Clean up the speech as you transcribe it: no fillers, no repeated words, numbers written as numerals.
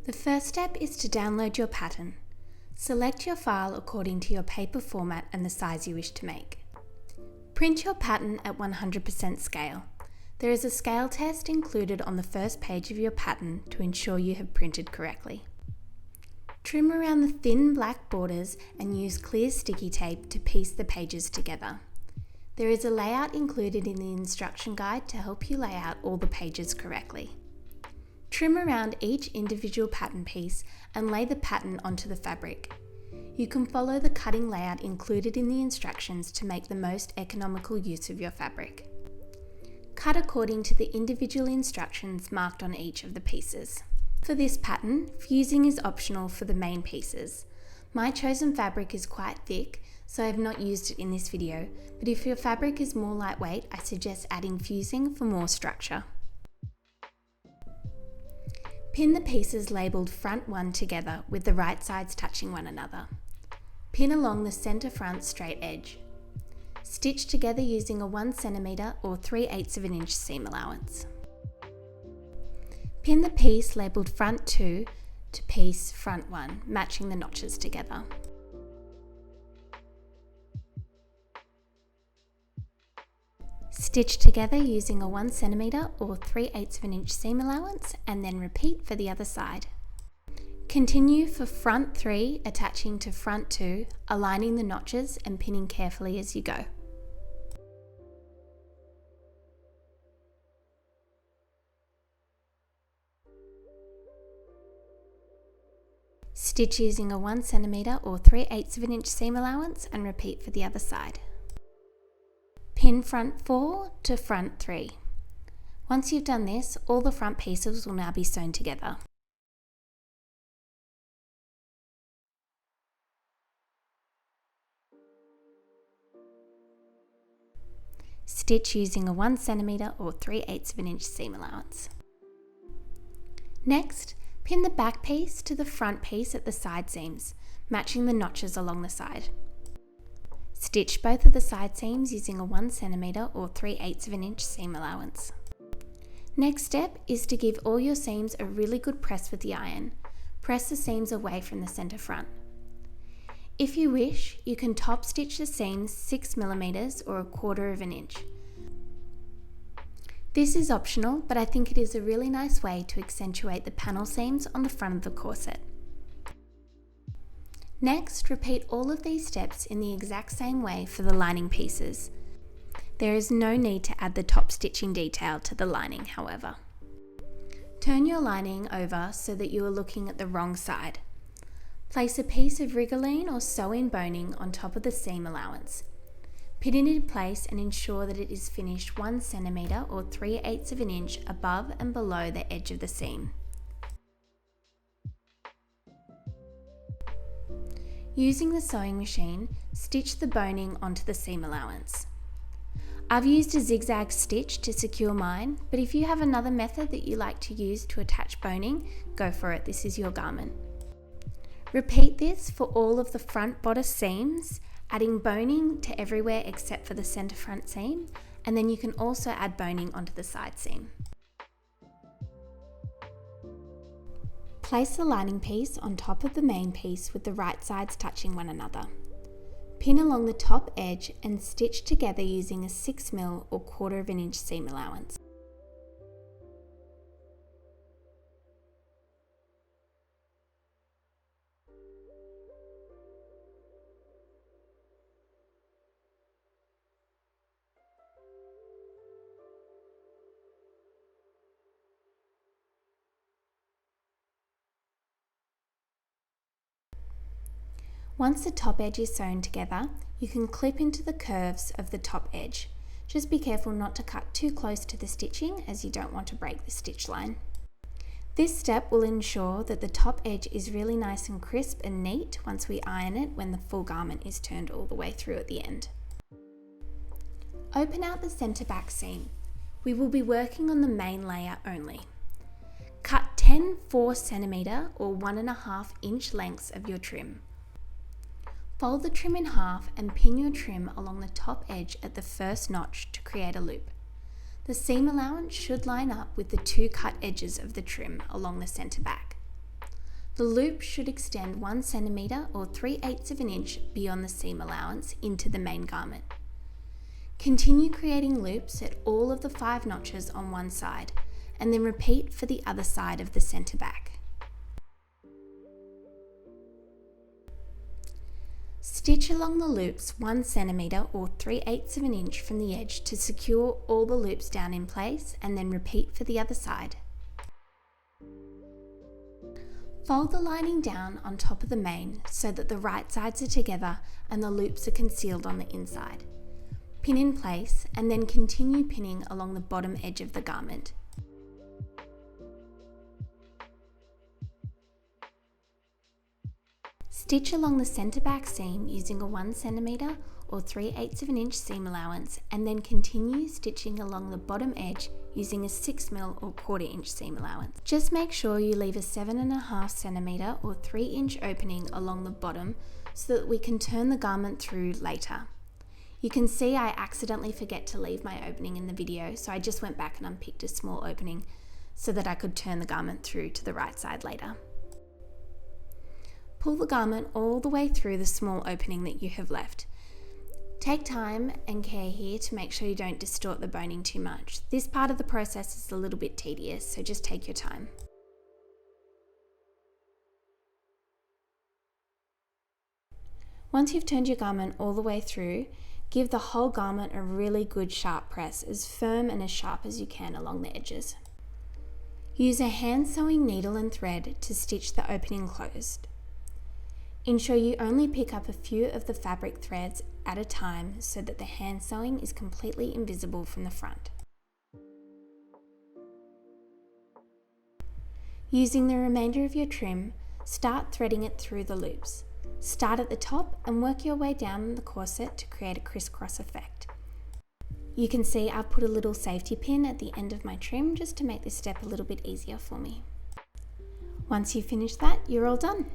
The first step is to download your pattern. Select your file according to your paper format and the size you wish to make. Print your pattern at 100% scale. There is a scale test included on the first page of your pattern to ensure you have printed correctly. Trim around the thin black borders and use clear sticky tape to piece the pages together. There is a layout included in the instruction guide to help you lay out all the pages correctly. Trim around each individual pattern piece and lay the pattern onto the fabric. You can follow the cutting layout included in the instructions to make the most economical use of your fabric. Cut according to the individual instructions marked on each of the pieces. For this pattern, fusing is optional for the main pieces. My chosen fabric is quite thick, so I have not used it in this video, but if your fabric is more lightweight, I suggest adding fusing for more structure. Pin the pieces labelled front 1 together with the right sides touching one another. Pin along the centre front straight edge. Stitch together using a 1 cm or 3/8 of an inch seam allowance. Pin the piece labelled front 2 to piece front 1, matching the notches together. Stitch together using a 1 cm or 3/8 of an inch seam allowance and then repeat for the other side. Continue for front 3 attaching to front 2, aligning the notches and pinning carefully as you go. Stitch using a 1 cm or 3/8 of an inch seam allowance and repeat for the other side. Pin front 4 to front 3. Once you've done this, all the front pieces will now be sewn together. Stitch using a 1 cm or 3/8 of an inch seam allowance. Next, pin the back piece to the front piece at the side seams, matching the notches along the side. Stitch both of the side seams using a 1 cm or 3/8 of an inch seam allowance. Next step is to give all your seams a really good press with the iron. Press the seams away from the centre front. If you wish, you can top stitch the seams 6 mm or 1/4 of an inch. This is optional, but I think it is a really nice way to accentuate the panel seams on the front of the corset. Next, repeat all of these steps in the exact same way for the lining pieces. There is no need to add the top stitching detail to the lining, however. Turn your lining over so that you are looking at the wrong side. Place a piece of rigoline or sew-in boning on top of the seam allowance. Pin it in place and ensure that it is finished 1 cm or 3/8 of an inch above and below the edge of the seam. Using the sewing machine, stitch the boning onto the seam allowance. I've used a zigzag stitch to secure mine, but if you have another method that you like to use to attach boning, go for it, this is your garment. Repeat this for all of the front bodice seams, adding boning to everywhere except for the centre front seam, and then you can also add boning onto the side seam. Place the lining piece on top of the main piece with the right sides touching one another. Pin along the top edge and stitch together using a 6 mm or 1/4 of an inch seam allowance. Once the top edge is sewn together, you can clip into the curves of the top edge. Just be careful not to cut too close to the stitching as you don't want to break the stitch line. This step will ensure that the top edge is really nice and crisp and neat once we iron it when the full garment is turned all the way through at the end. Open out the centre back seam. We will be working on the main layer only. Cut 10 4 cm or 1.5 inch lengths of your trim. Fold the trim in half and pin your trim along the top edge at the first notch to create a loop. The seam allowance should line up with the 2 cut edges of the trim along the centre back. The loop should extend 1 centimetre or 3/8 of an inch beyond the seam allowance into the main garment. Continue creating loops at all of the 5 notches on one side, and then repeat for the other side of the centre back. Stitch along the loops 1 centimetre or 3/8 of an inch from the edge to secure all the loops down in place, and then repeat for the other side. Fold the lining down on top of the main so that the right sides are together and the loops are concealed on the inside. Pin in place and then continue pinning along the bottom edge of the garment. Stitch along the centre back seam using a 1 centimetre or 3/8 of an inch seam allowance, and then continue stitching along the bottom edge using a 6mm or 1/4 inch seam allowance. Just make sure you leave a 7.5 centimetre or 3 inch opening along the bottom so that we can turn the garment through later. You can see I accidentally forget to leave my opening in the video, so I just went back and unpicked a small opening so that I could turn the garment through to the right side later. Pull the garment all the way through the small opening that you have left. Take time and care here to make sure you don't distort the boning too much. This part of the process is a little bit tedious, so just take your time. Once you've turned your garment all the way through, give the whole garment a really good sharp press, as firm and as sharp as you can along the edges. Use a hand sewing needle and thread to stitch the opening closed. Ensure you only pick up a few of the fabric threads at a time so that the hand sewing is completely invisible from the front. Using the remainder of your trim, start threading it through the loops. Start at the top and work your way down the corset to create a crisscross effect. You can see I've put a little safety pin at the end of my trim just to make this step a little bit easier for me. Once you've finished that, you're all done.